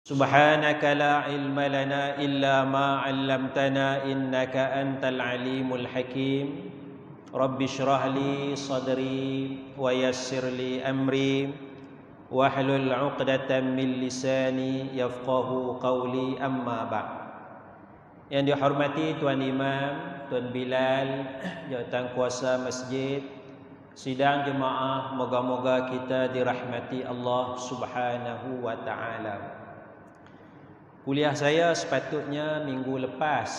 Subhanaka la ilma lana illa ma 'allamtana innaka antal alimul hakim. Rabbi shrah li sadri wa yassir li amri wahlul 'uqdatam min lisani yafqahu qawli, amma ba'd. Yang dihormati Tuan Imam, Tuan Bilal, jawatan kuasa masjid, sidang jemaah, moga-moga kita dirahmati Allah Subhanahu wa taala. Kuliah saya sepatutnya minggu lepas,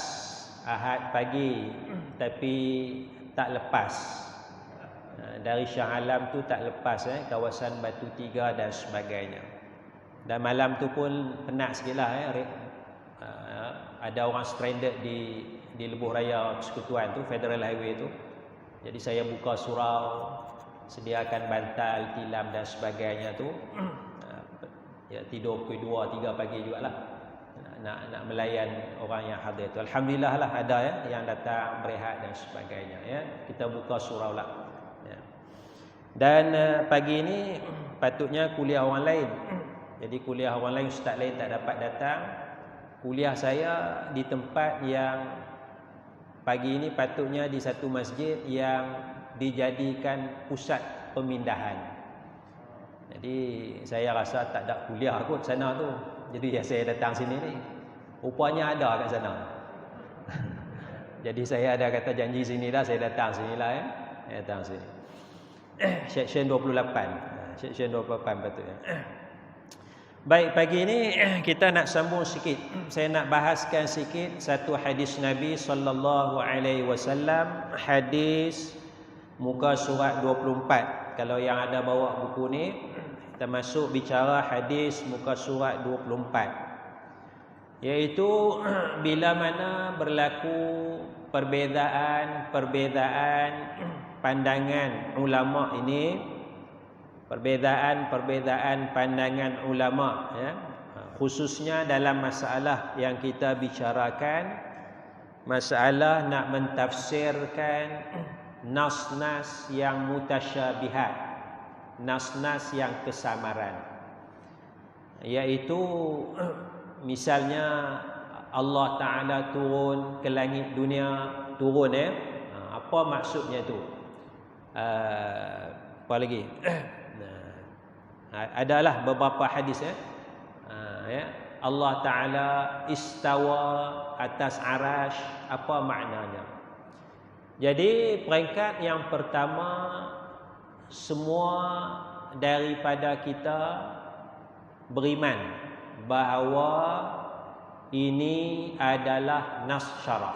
Ahad pagi, tapi tak lepas. Dari Shah Alam tu tak lepas, kawasan Batu Tiga dan sebagainya. Dan malam tu pun penat sikitlah. Ada orang stranded di Lebuh Raya Persekutuan tu, Federal Highway tu. Jadi saya buka surau, sediakan bantal, tilam dan sebagainya tu. Ya, tidur pukul 2, 3 pagi jugalah. Nak melayan orang yang hadir tu. Alhamdulillah lah ada yang datang berehat dan sebagainya. Kita buka surau lah. Dan pagi ini patutnya kuliah orang lain. Jadi kuliah orang lain, ustaz lain tak dapat datang. Kuliah saya di tempat yang pagi ini patutnya di satu masjid yang dijadikan pusat pemindahan. Jadi saya rasa tak ada kuliah kot sana tu. Jadi saya datang sini ni. Rupanya ada kat sana. Jadi saya ada kata janji sini dah, saya datang sini lah. Saya datang sini. Section 28. Section 28 patutnya. Baik, pagi ini kita nak sambung sikit. Saya nak bahaskan sikit satu hadis Nabi sallallahu alaihi wasallam, hadis muka surat 24. Kalau yang ada bawa buku ni, kita masuk bicara hadis muka surat 24. Iaitu bila mana berlaku perbezaan pandangan ulama ini, perbezaan pandangan ulama, khususnya dalam masalah yang kita bicarakan, masalah nak mentafsirkan nas-nas yang mutasyabihat, nas-nas yang kesamaran. Iaitu misalnya Allah Ta'ala turun ke langit dunia, turun apa maksudnya tu? Apa lagi? Adalah beberapa hadis Allah Ta'ala istawa atas arash, apa maknanya? Jadi peringkat yang pertama, semua daripada kita beriman bahawa ini adalah nas syarak.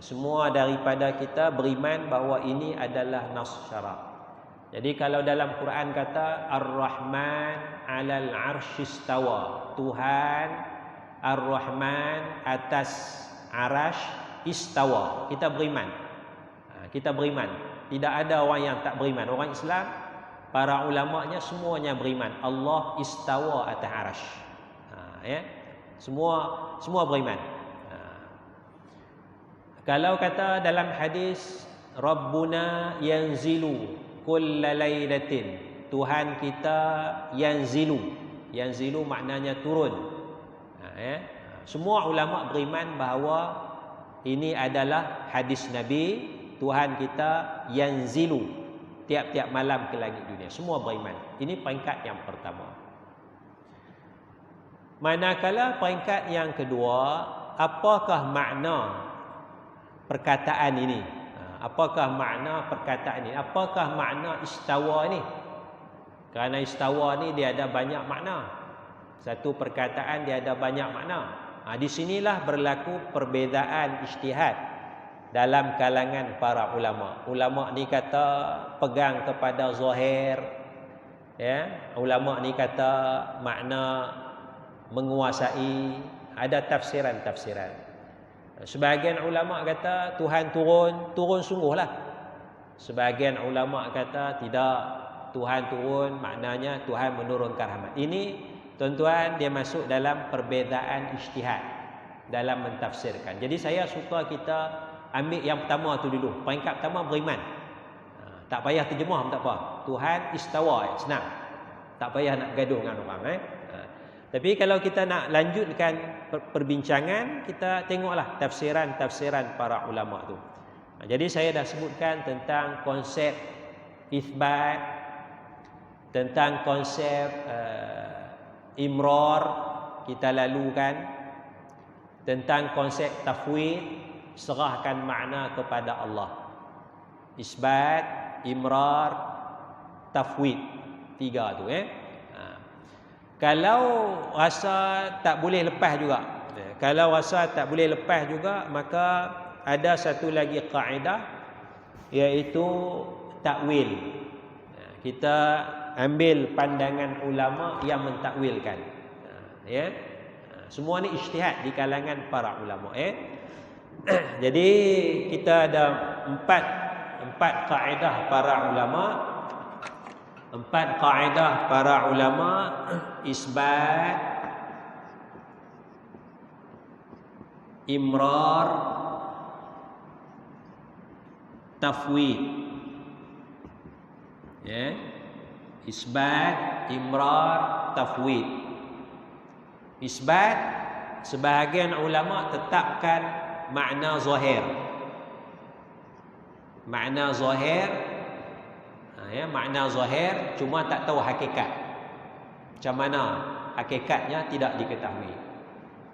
Semua daripada kita beriman bahawa ini adalah nas syarak. Jadi kalau dalam Quran kata Ar-Rahman 'alal 'arsy istawa, Tuhan Ar-Rahman atas arash istawa, kita beriman. Kita beriman. Tidak ada orang yang tak beriman. Orang Islam, para ulama'nya semuanya beriman Allah istawa atas arash. Semua beriman. Kalau kata dalam hadis Rabbuna yanzilu kulla lailatin, Tuhan kita yanzilu. Yanzilu maknanya turun. Semua ulama beriman bahawa ini adalah hadis Nabi, Tuhan kita yanzilu tiap-tiap malam ke langit dunia. Semua beriman. Ini peringkat yang pertama. Manakala peringkat yang kedua, apakah makna perkataan ini? Apakah makna perkataan ini? Apakah makna istawa ini? Kerana istawa ni dia ada banyak makna. Satu perkataan dia ada banyak makna. Di sinilah berlaku perbezaan ijtihad dalam kalangan para ulama. Ulama ni kata pegang kepada zahir, ulama ni kata makna menguasai, ada tafsiran-tafsiran. Sebahagian ulama kata Tuhan turun sungguhlah. Sebahagian ulama kata tidak, Tuhan turun maknanya Tuhan menurunkan rahmat. Ini tuan-tuan, dia masuk dalam perbezaan ijtihad dalam mentafsirkan. Jadi saya suka kita ambil yang pertama tu dulu. Peringkat pertama beriman. Tak payah terjemah pun tak apa. Tuhan istawa, senang. Tak payah nak gaduh dengan orang. Tapi kalau kita nak lanjutkan perbincangan, kita tengoklah tafsiran para ulama tu. Jadi saya dah sebutkan tentang konsep itsbat, tentang konsep imrar kita lalukan, tentang konsep tafwid, serahkan makna kepada Allah. Isbat, imrar, tafwid, 3 tu Kalau rasa tak boleh lepas juga, maka ada satu lagi kaedah, iaitu takwil. Kita ambil pandangan ulama yang mentakwilkan. Semua ni ijtihad di kalangan para ulama. Jadi kita ada empat kaedah para ulama. 4 kaedah para ulama: isbat, imrar, tafwid. Isbat, imrar, tafwid. Isbat, sebahagian ulama tetapkan makna zahir. Makna zahir, makna zahir, cuma tak tahu hakikat. Macam mana hakikatnya tidak diketahui.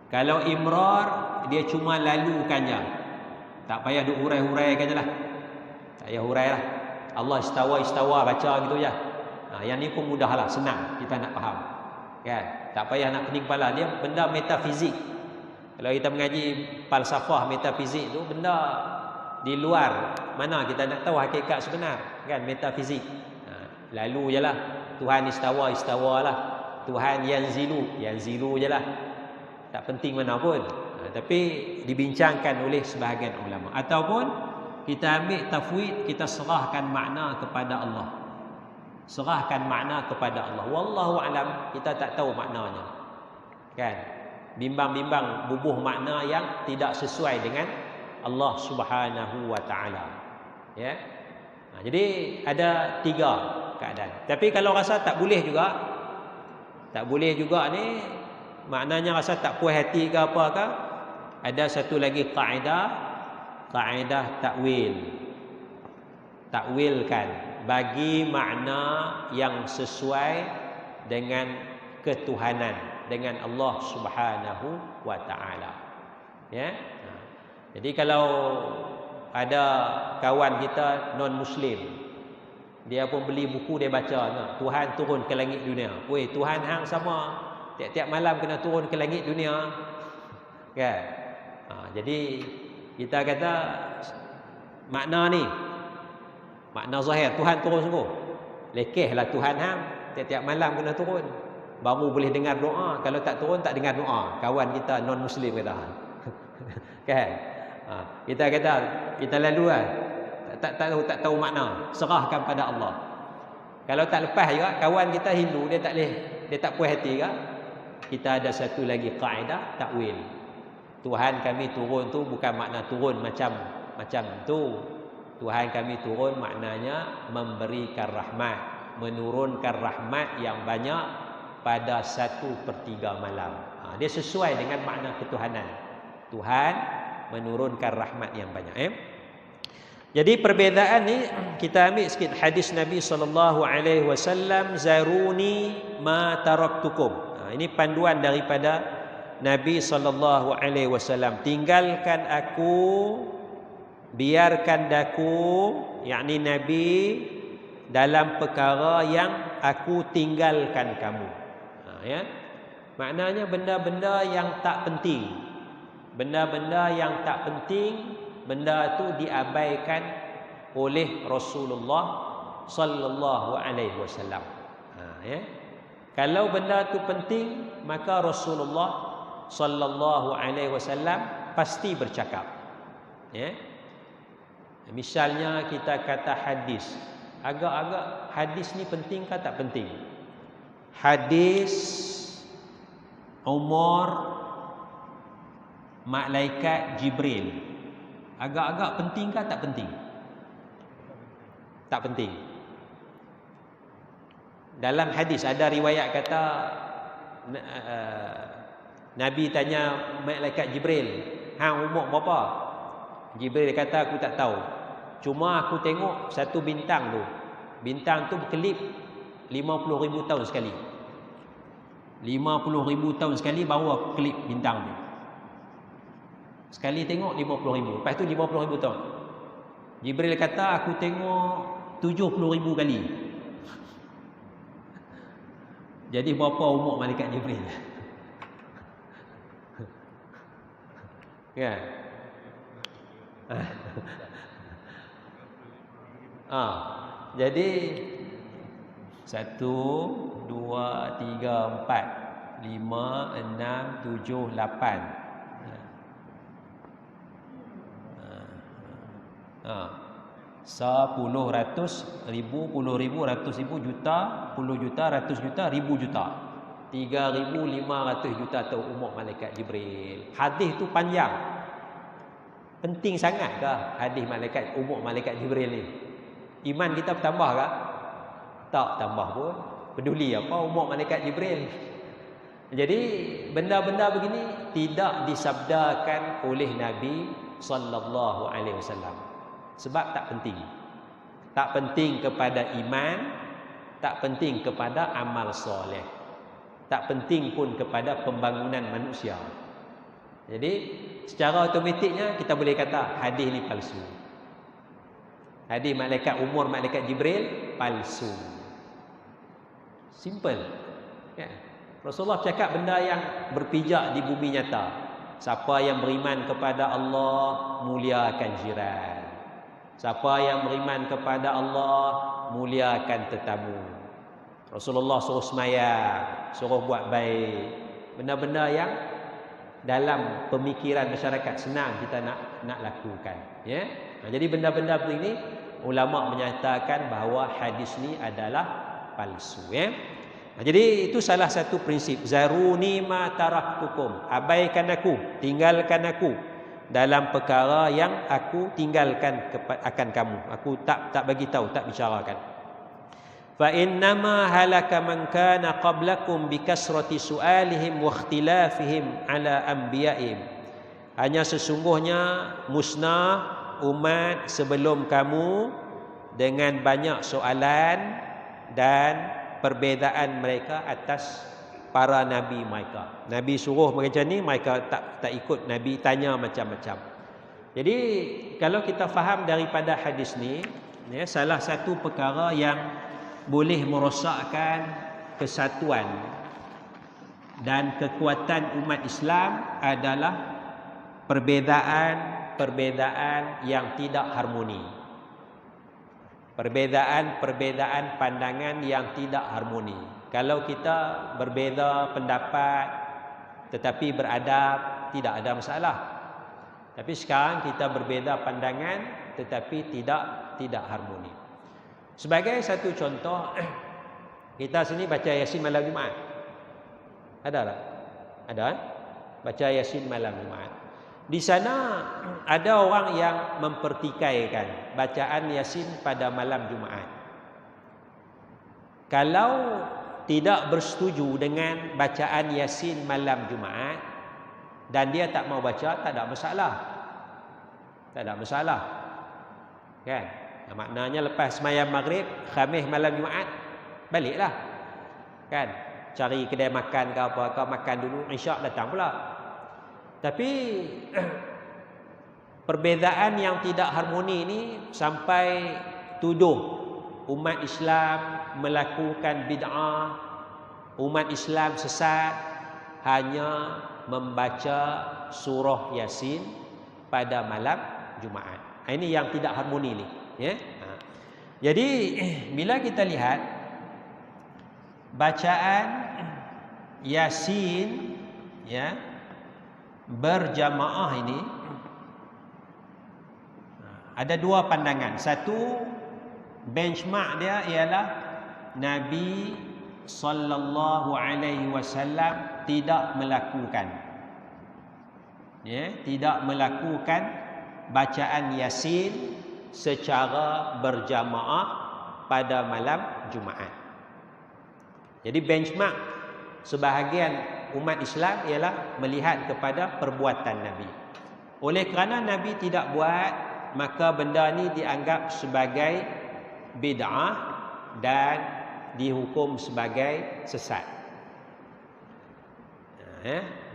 Kalau imrar, dia cuma lalukannya, tak payah duk hurai-huraikan je lah. Tak payah hurai lah. Allah istawa baca gitu je. Yang ni pun mudah lah, senang kita nak faham, kan? Tak payah nak pening kepala. Dia benda metafizik. Kalau kita mengaji falsafah metafizik tu, benda di luar mana kita nak tahu hakikat sebenar, kan? Metafizik. Lalu je lah. Tuhan istawa lah. Tuhan yanzilu je lah. Tak penting mana pun. Tapi dibincangkan oleh sebahagian ulama. Ataupun kita ambil tafwid, kita serahkan makna kepada Allah. Wallahu alam, kita tak tahu maknanya, kan? Bimbang-bimbang bubuh makna yang tidak sesuai dengan Allah Subhanahu wa taala. Jadi ada 3 keadaan. Tapi kalau rasa tak boleh juga ni, maknanya rasa tak puas hati ke apa ke, ada satu lagi kaedah takwil. Takwilkan, bagi makna yang sesuai dengan ketuhanan, dengan Allah Subhanahu wa taala. Jadi kalau ada kawan kita non muslim, dia pun beli buku, dia baca, Tuhan turun ke langit dunia. Tuhan hang sama tiap-tiap malam kena turun ke langit dunia, kan? Jadi kita kata makna zahir, Tuhan turun sungguh. Lekehlah Tuhan hang tiap-tiap malam kena turun, baru boleh dengar doa. Kalau tak turun, tak dengar doa. Kawan kita non muslim kata. Kan? Kita kata kita lalu tak tahu makna, serahkan pada Allah. Kalau tak lepas juga, kawan kita Hindu, dia tak puas hati juga. Kita ada satu lagi kaedah takwil. Tuhan kami turun tu bukan makna turun macam tu. Tuhan kami turun maknanya memberikan rahmat, menurunkan rahmat yang banyak pada 1/3 malam. Dia sesuai dengan makna ketuhanan. Tuhan menurunkan rahmat yang banyak. Jadi perbezaan ni kita ambil sikit hadis Nabi SAW, zaruni ma taraktukum. Ini panduan daripada Nabi SAW. Tinggalkan aku, biarkan aku, yakni Nabi, dalam perkara yang aku tinggalkan kamu. Maknanya benda-benda yang tak penting. Benda-benda yang tak penting, benda tu diabaikan oleh Rasulullah sallallahu alaihi wasallam. Kalau benda tu penting, maka Rasulullah sallallahu alaihi wasallam pasti bercakap. Misalnya kita kata hadis, agak-agak hadis ni penting ke tak penting? Hadis umur malaikat Jibril, agak-agak penting ke tak penting? Tak penting. Dalam hadis ada riwayat kata Nabi tanya malaikat Jibril, hang umur berapa? Jibril kata, aku tak tahu. Cuma aku tengok satu bintang tu. Bintang tu berkelip 50,000 tahun sekali. 50,000 tahun sekali baru aku kelip bintang tu. Sekali tengok 50,000. Lepas tu 50,000 tahun. Jibril kata, aku tengok 70,000 kali. Jadi berapa umur malaikat Jibril? Kan? Jadi 1, 2, 3, 4, 5, 6, 7, 8. 10, ratus, ribu, puluh ribu, ratus ribu, juta, puluh juta, ratus juta, ribu juta. 3,500 juta tahun umur malaikat Jibril. Hadis tu panjang. Penting sangat ke hadis malaikat, umur malaikat Jibril ni? Iman kita bertambah ke? Tak tambah pun. Peduli apa umur malaikat Jibril? Jadi benda-benda begini tidak disabdakan oleh Nabi sallallahu alaihi wasallam. Sebab tak penting. Tak penting kepada iman, tak penting kepada amal soleh. Tak penting pun kepada pembangunan manusia. Jadi secara automatiknya kita boleh kata hadis ni palsu. Hadis malaikat, umur malaikat Jibril palsu. Simple. Ya. Rasulullah cakap benda yang berpijak di bumi nyata. Siapa yang beriman kepada Allah, muliakan jiran. Siapa yang beriman kepada Allah, muliakan tetamu. Rasulullah suruh semayang, suruh buat baik. Benda-benda yang dalam pemikiran masyarakat senang kita nak lakukan. Ya? Jadi benda-benda begini, ulama menyatakan bahawa hadis ni adalah palsu. Ya? Jadi itu salah satu prinsip. Zaruni ma taraktukum. Abaikan aku, tinggalkan aku dalam perkara yang aku tinggalkan akan kamu. Aku tak bagi tahu, tak bicarakan. Fa innama halaka man kana qablakum bi kasrati su'alihim wa ikhtilafihim ala anbiya'ihim. Hanya sesungguhnya musnah umat sebelum kamu dengan banyak soalan dan perbezaan mereka atas para nabi mereka. Nabi suruh macam ni, mereka tak ikut. Nabi tanya macam-macam. Jadi kalau kita faham daripada hadis ni, ya, salah satu perkara yang boleh merosakkan kesatuan dan kekuatan umat Islam adalah perbezaan yang tidak harmoni. Perbezaan pandangan yang tidak harmoni. Kalau kita berbeza pendapat tetapi beradab, tidak ada masalah. Tapi sekarang kita berbeza pandangan tetapi tidak harmoni. Sebagai satu contoh, kita sini baca Yasin malam Jumaat. Ada tak? Ada? Baca Yasin malam Jumaat. Di sana ada orang yang mempertikaikan bacaan Yasin pada malam Jumaat. Kalau tidak bersetuju dengan bacaan Yasin malam Jumaat dan dia tak mau baca, tak ada masalah. Tak ada masalah. Kan? Maknanya lepas sembahyang maghrib, Khamis malam Jumaat, baliklah. Kan? Cari kedai makan ke apa, kau makan dulu, Isyak datang pula. Tapi perbezaan yang tidak harmoni ini sampai tuduh umat Islam melakukan bid'ah, umat Islam sesat hanya membaca surah Yasin pada malam Jumaat. Ini yang tidak harmoni ni. Ya? Jadi bila kita lihat bacaan Yasin, ya, berjamaah ini ada dua pandangan. Satu, benchmark dia ialah Nabi sallallahu alaihi wasallam tidak melakukan, ya, tidak melakukan bacaan Yasin secara berjamaah pada malam Jumaat. Jadi benchmark sebahagian umat Islam ialah melihat kepada perbuatan Nabi. Oleh kerana Nabi tidak buat, maka benda ni dianggap sebagai bid'ah dan dihukum sebagai sesat.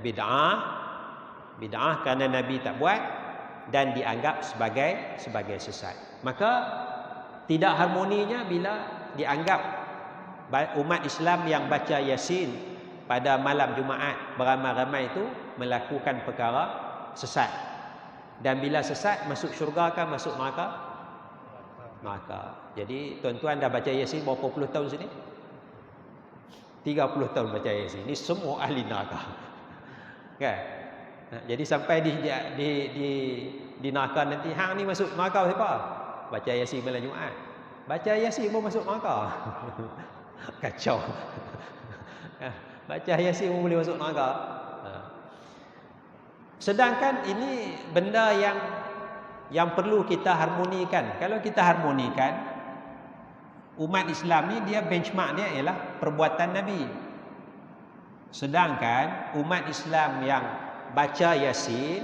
Bid'ah kerana Nabi tak buat dan dianggap sebagai sesat. Maka tidak harmoninya bila dianggap umat Islam yang baca Yasin pada malam Jumaat beramai-ramai itu melakukan perkara sesat. Dan bila sesat, masuk syurga kan masuk neraka? Neraka. Jadi tuan-tuan dah baca Yasin berapa puluh tahun sini? 30 tahun baca Yasin. Ini semua ahli neraka. Kan? Jadi sampai di neraka nanti, hang ni masuk neraka siapa? Baca Yasin malam Jumaat. Baca Yasin pun masuk neraka. Kacau. Baca Yasin pun boleh masuk neraka. Sedangkan ini benda yang perlu kita harmonikan. Kalau kita harmonikan, umat Islam ni dia benchmark dia ialah perbuatan Nabi. Sedangkan umat Islam yang baca Yasin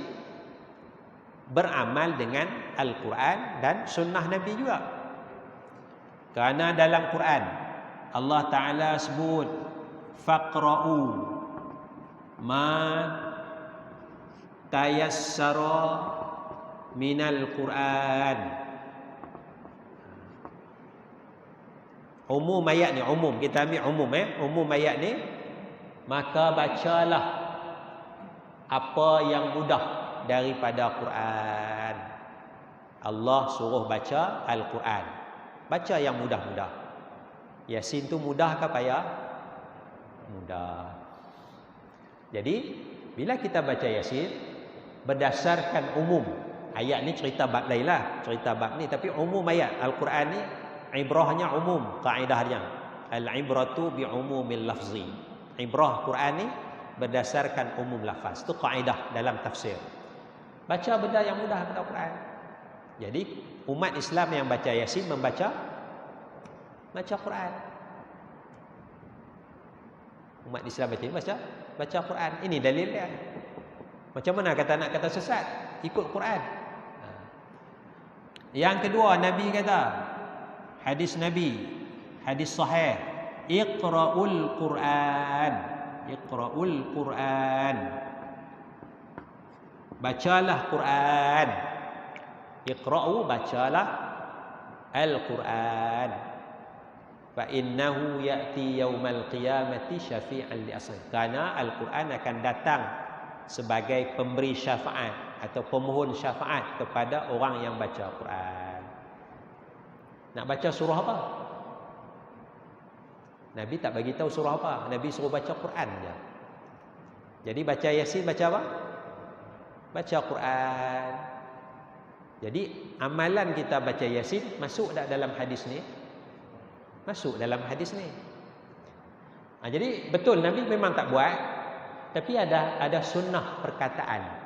beramal dengan Al-Quran dan sunnah Nabi juga. Kerana dalam Quran Allah Ta'ala sebut faqra'u ma tayassara minal Quran. Umum ayat ni, umum. Kita ambil umum umum ayat ni, maka bacalah apa yang mudah daripada Quran. Allah suruh baca Al-Quran. Baca yang mudah-mudah. Yasin tu mudah ke payah? Mudah. Jadi, bila kita baca Yasin, berdasarkan umum. Ayat ni cerita bab lain lah. Cerita bab ni. Tapi umum ayat Al-Quran ni, ibrahnya umum, kaidahnya al-ibratu bi'umumil lafzi. Ibrah Quran ni berdasarkan umum lafaz. Itu kaidah dalam tafsir. Baca benda yang mudah pada Quran. Jadi umat Islam yang baca Yasin baca Quran. Umat Islam baca Quran. Ini dalil dia. Macam mana kata nak kata sesat? Ikut Quran. Yang kedua, Nabi kata, hadis Nabi, hadis sahih, iqra'ul Quran. Iqra'ul Quran. Bacalah Quran. Iqra'u, bacalah Al-Quran. Fa innahu ya'ti yaumal qiyamati syafi'an li ashabi. Karena Al-Quran akan datang sebagai pemberi syafaat atau pemohon syafaat kepada orang yang baca Quran. Nak baca surah apa? Nabi tak bagi tahu surah apa. Nabi suruh baca Quran je. Jadi baca Yasin baca apa? Baca Quran. Jadi amalan kita baca Yasin masuk tak dalam hadis ni? Masuk dalam hadis ni. Jadi betul Nabi memang tak buat, tapi ada sunnah perkataan.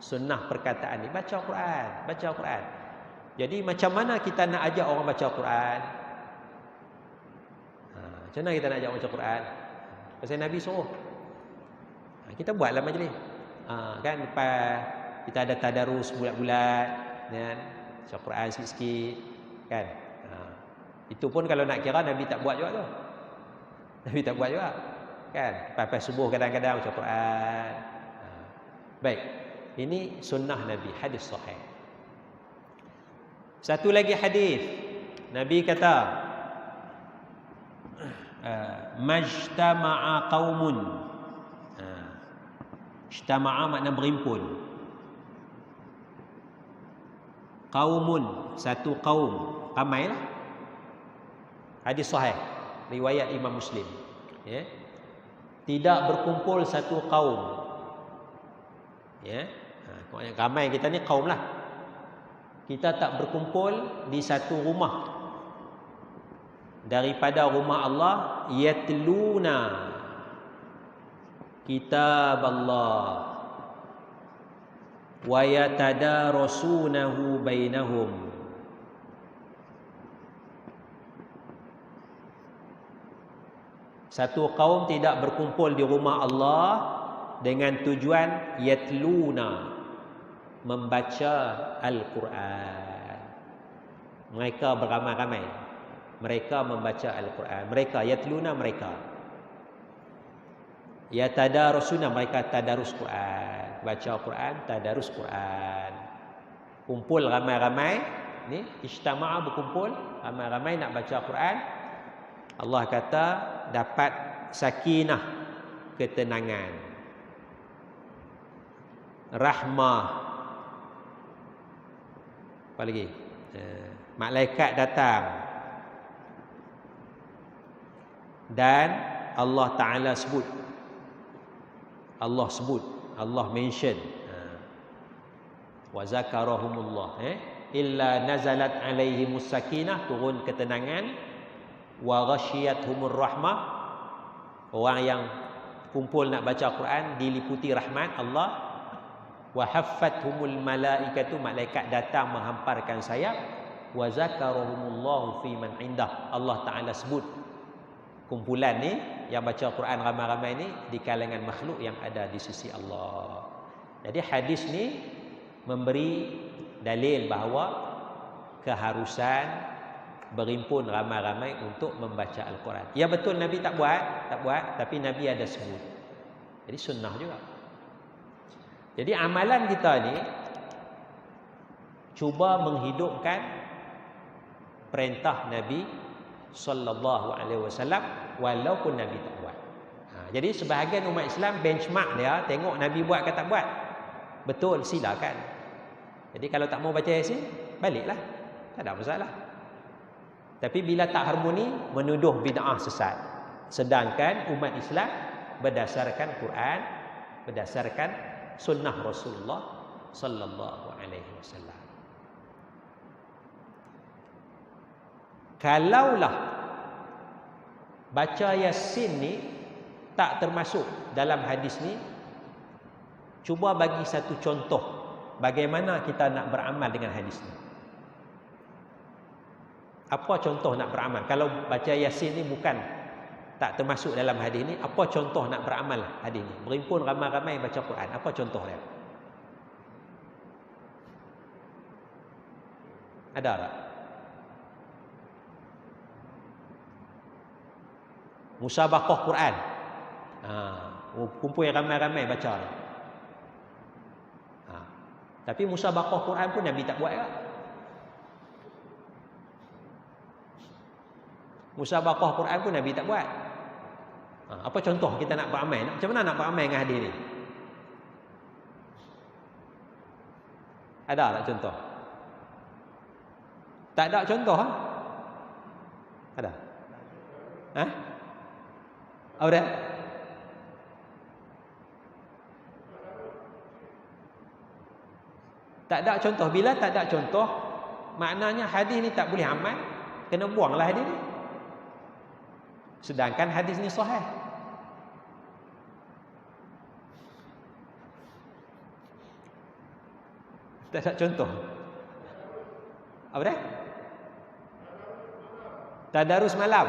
Sunnah perkataan ni baca Quran, baca Quran. Jadi macam mana kita nak ajak orang baca Quran? Macam mana kita nak ajak baca Quran? Pasal Nabi suruh. Kita buatlah majlis. Kan lepas kita ada tadarus bulat-bulat, kan? Baca Quran sikit-sikit, kan? Itu pun kalau nak kira Nabi tak buat juga tu. Nabi tak buat juga, kan? Lepas subuh kadang-kadang baca Quran. Baik. Ini sunnah Nabi, hadis sahih. Satu lagi hadis, Nabi kata, majtama'a qaumun. Ijtama'a makna berhimpun. Qaumun, satu kaum, ramai lah. Hadis sahih, riwayat Imam Muslim. Ya. Tidak berkumpul satu kaum. Ya. Ramai kita ni kaum lah. Kita tak berkumpul di satu rumah daripada rumah Allah, yatluna kitab Allah wa yatadarasunahu bainahum. Satu kaum tidak berkumpul di rumah Allah dengan tujuan yatluna, membaca Al-Quran. Mereka beramai-ramai, mereka membaca Al-Quran. Mereka yatluna, mereka yatadarusuna, mereka tadarus Quran, baca Quran, tadarus Quran. Kumpul ramai-ramai ni, ijtama'a, berkumpul ramai-ramai nak baca Quran. Allah kata dapat sakinah, ketenangan, rahmah, apa lagi, malaikat datang, dan Allah Ta'ala sebut, Allah mention, wa zakarahumullah, illa nazalat alaihimus sakinah, turun ketenangan, wa ghasyiyatuhumur rahmah, orang yang kumpul nak baca Quran diliputi rahmat Allah, wa haffathumul malaikatu, malaikat datang menghamparkan sayap, wa zakarahumullahu fi man indah, Allah Ta'ala sebut kumpulan ni yang baca Quran ramai-ramai ni di kalangan makhluk yang ada di sisi Allah. Jadi hadis ni memberi dalil bahawa keharusan berhimpun ramai-ramai untuk membaca Al-Quran. Ya betul Nabi tak buat, tapi Nabi ada sebut. Jadi sunnah juga. Jadi amalan kita ni cuba menghidupkan perintah Nabi sallallahu alaihi wasallam walaupun Nabi tak buat. Jadi sebahagian umat Islam benchmark dia, tengok Nabi buat ke tak buat. Betul, silakan. Jadi kalau tak mau baca Yasin, baliklah. Tak ada masalah. Tapi bila tak harmoni, menuduh bid'ah sesat. Sedangkan umat Islam berdasarkan Quran, berdasarkan sunnah Rasulullah sallallahu alaihi wasallam. Kalaulah baca Yasin ni tak termasuk dalam hadis ni, cuba bagi satu contoh bagaimana kita nak beramal dengan hadis ni. Apa contoh nak beramal? Kalau baca Yasin ni bukan tak termasuk dalam hadis ni, apa contoh nak beramal hadis ni? Berhimpun ramai-ramai baca Quran, apa contoh dia? Ada tak? Musabaqah Quran. Kumpul yang ramai-ramai baca. Tapi musabaqah Quran pun Nabi tak buat ke? Musabaqah Quran pun Nabi tak buat. Apa contoh kita nak beramal? Macam mana nak beramal dengan hadis ni? Ada tak contoh? Tak ada contoh? Ada? Ada? Tak ada contoh. Bila tak ada contoh, maknanya hadis ni tak boleh amal, kena buanglah hadis ni. Sedangkan hadis ni sahih. Tak ada contoh. Apa dia? Tadarus malam.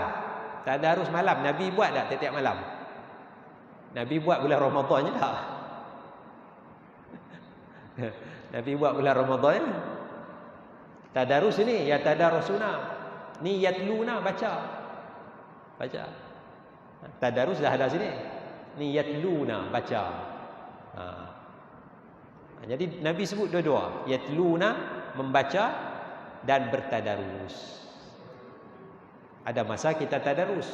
Tadarus malam. Nabi buat tak tiap-tiap malam? Nabi buat bulan Ramadan je tak? Nabi buat bulan Ramadan je. Tadarus ni, ya tadarusuna. Ni yatluna, baca. Baca. Tadarus dah ada sini. Ni yatluna, baca. Jadi Nabi sebut dua-dua, yatluna, membaca, dan bertadarus. Ada masa kita tadarus.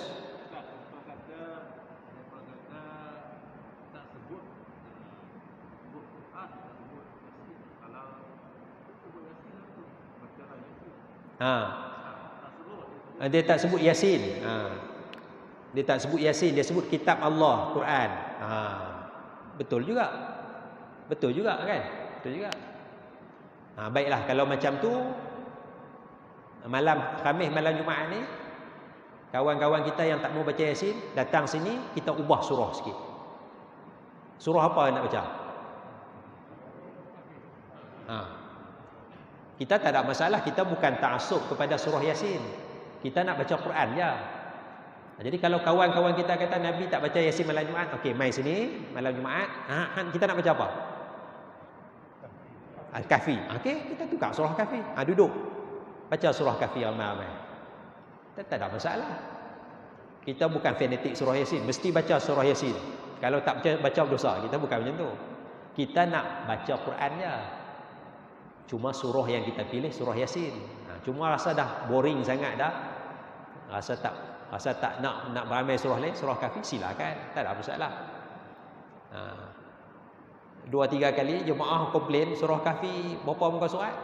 Dia tak sebut Yasin. Dia tak sebut Yasin, dia sebut kitab Allah, Quran. Betul juga. Betul juga kan? Betul juga. Baiklah kalau macam tu, malam Khamis, malam Jumaat ni, kawan-kawan kita yang tak mau baca Yasin datang sini, kita ubah surah sikit. Surah apa nak baca? Kita tak ada masalah, kita bukan ta'assub kepada surah Yasin. Kita nak baca Quran je. Jadi kalau kawan-kawan kita kata Nabi tak baca Yasin malam Jumaat, okey, mai sini malam Jumaat, kita nak baca apa? Al-Kahfi. Okey, kita tukar surah Kahfi. Duduk. Baca surah Kahfi ramai-ramai. Tak ada masalah. Kita bukan fanatik surah Yasin, mesti baca surah Yasin. Kalau tak baca berdosa. Kita bukan macam tu. Kita nak baca Quran je. Cuma surah yang kita pilih surah Yasin. Cuma rasa dah boring sangat dah. Rasa tak nak beramai surah lain, surah Kahfi, silakan. Tak ada masalah. 2-3 kali jemaah komplain surah Kahfi berapa muka surat?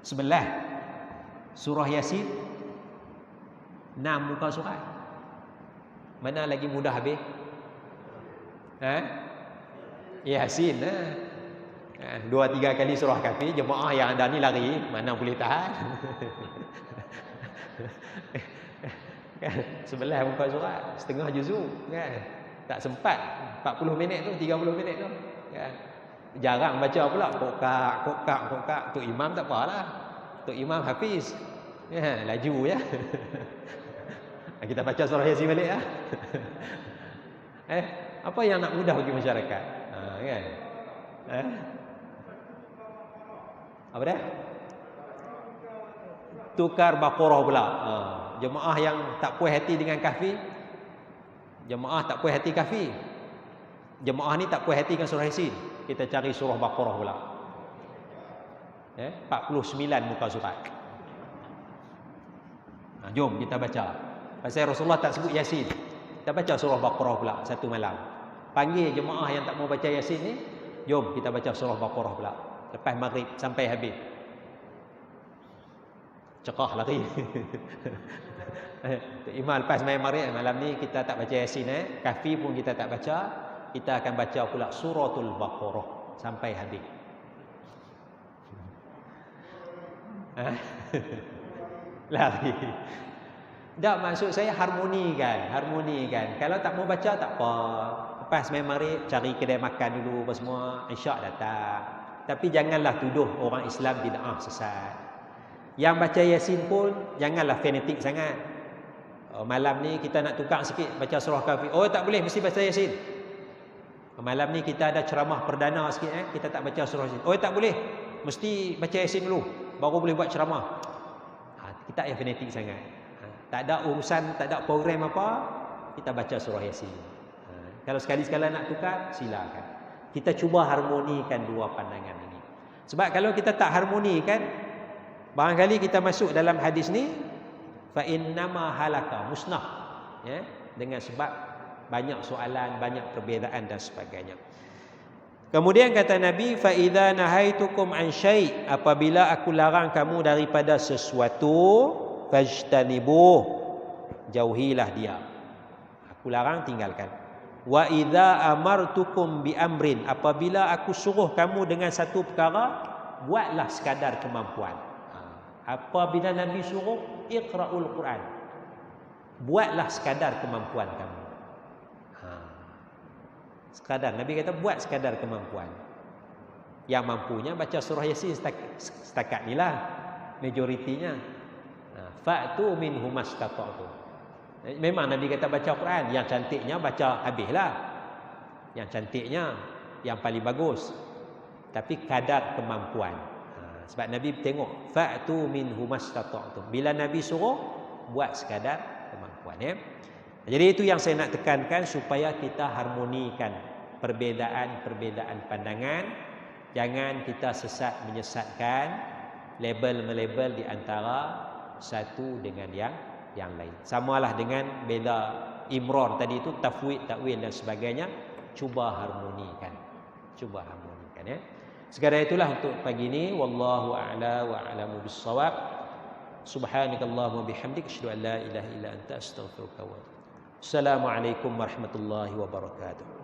11. Surah Yasin 6 muka surat. Mana lagi mudah habis? Yasin 2-3 kali surah Kahfi, jemaah yang ada ni lari, mana boleh tahan. 11 muka surat, setengah juzuk kan. Tak sempat 40 minit tu, 30 minit tu kan. Jarang baca pula kokak. Tok Imam tak apalah. Tok Imam hafiz. Laju ya. Kita baca surah Yasin balik ya. Apa yang nak mudah bagi masyarakat? Kan? Apa dah? Tukar Baqarah pula. Jemaah yang tak puas hati dengan Kahfi, jemaah tak puas hati Kahfi, jemaah ni tak puas hati dengan surah Yasin, kita cari surah Baqarah pula. 49 muka surat. Jom kita baca. Pasal Rasulullah tak sebut Yasin, kita baca surah Baqarah pula satu malam. Panggil jemaah yang tak mau baca Yasin ni, jom kita baca surah Baqarah pula lepas maghrib sampai habis. Cekah lari. Imam lepas main maghrib malam ni kita tak baca Yasin, Kahfi pun kita tak baca, kita akan baca pula suratul Baqarah sampai habis. Lari. Tak, maksud saya harmonikan. Kalau tak mau baca tak apa. Lepas main maghrib cari kedai makan dulu apa semua, isyak datang. Tapi janganlah tuduh orang Islam bid'ah sesat. Yang baca Yasin pun janganlah fanatik sangat. Malam ni kita nak tukar sikit baca surah Kahfi. Tak boleh, mesti baca Yasin. Malam ni kita ada ceramah perdana sikit, kita tak baca surah Yasin. Tak boleh, mesti baca Yasin dulu baru boleh buat ceramah. Kita yang fanatik sangat. Tak ada urusan, tak ada program apa, kita baca surah Yasin. Kalau sekali-sekala nak tukar, silakan. Kita cuba harmonikan dua pandangan ini. Sebab kalau kita tak harmonikan, barangkali kita masuk dalam hadis ni, fa innama halaka, musnah, dengan sebab banyak soalan, banyak perbezaan dan sebagainya. Kemudian kata Nabi, fa idza nahaitukum an syai', apabila aku larang kamu daripada sesuatu, fajtanibuh, jauhilah dia. Aku larang, tinggalkan. Wa idza amartukum bi amrin, apabila aku suruh kamu dengan satu perkara, buatlah sekadar kemampuan. Apabila Nabi suruh, iqra'ul Quran, buatlah sekadar kemampuan kamu. Sekadar, Nabi kata buat sekadar kemampuan. Yang mampunya baca surah Yasin setakat ni lah, majoritinya. Fa'tu minhu mastata'tu. Memang Nabi kata baca Quran, yang cantiknya baca habislah. Yang cantiknya, yang paling bagus. Tapi kadar kemampuan. Sebab Nabi tengok, fa'tu minhu mastata'tu. Bila Nabi suruh, buat sekadar kemampuan. Jadi itu yang saya nak tekankan, supaya kita harmonikan perbezaan-perbezaan pandangan. Jangan kita sesat menyesatkan, label-melabel di antara satu dengan yang lain. Samalah dengan beza imrar tadi itu, tafwid, takwil dan sebagainya. Cuba harmonikan. Sekadar itulah untuk pagi ini. Wallahu a'la wa a'lamu bis-shawab. Subhanakallahumma bihamdika asyhadu an la ilaha illa anta astaghfiruka wa atubu ilaik. Assalamualaikum warahmatullahi wabarakatuh.